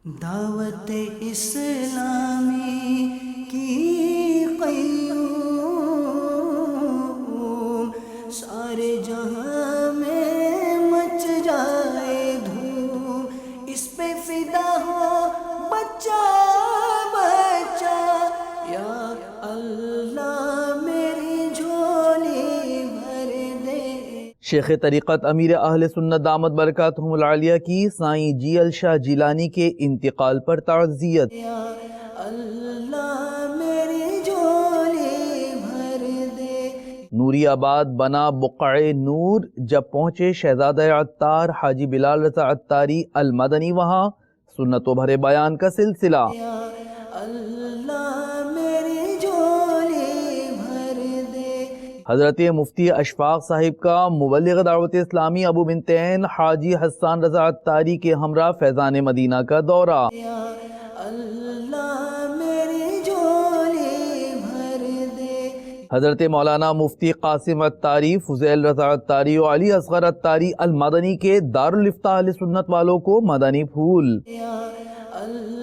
دعوت اسلامی کی قیوم، سارے جہاں میں مچ جائے دھوم، اس پہ فدا ہو بچہ بچہ، یا اللہ میری جھولی بھر دے۔ شیخ طریقت امیر اہل سنت دامت برکاتہم العالیہ کی سائیں جی ال شاہ جیلانی کے انتقال پر تعزیت۔ یا اللہ میری جھولی بھر دے۔ نوری آباد بنا بقع نور، جب پہنچے شہزادہ عطار حاجی بلال رضا عطاری المدنی، وہاں سنتوں بھرے بیان کا سلسلہ۔ یا اللہ میری جھولی بھر دے۔ حضرت مفتی اشفاق صاحب کا مبلغ دعوت اسلامی ابو بنتین حاجی حسان رضا عطاری کے ہمراہ فیضان مدینہ کا دورہ۔ یا اللہ میری جھولی بھر دے۔ حضرت مولانا مفتی قاسم عطاری، فضیل رضا عطاری و علی اصغر عطاری المدنی کے دارالافتاء اہل سنت والوں کو مدنی پھول۔ یا اللہ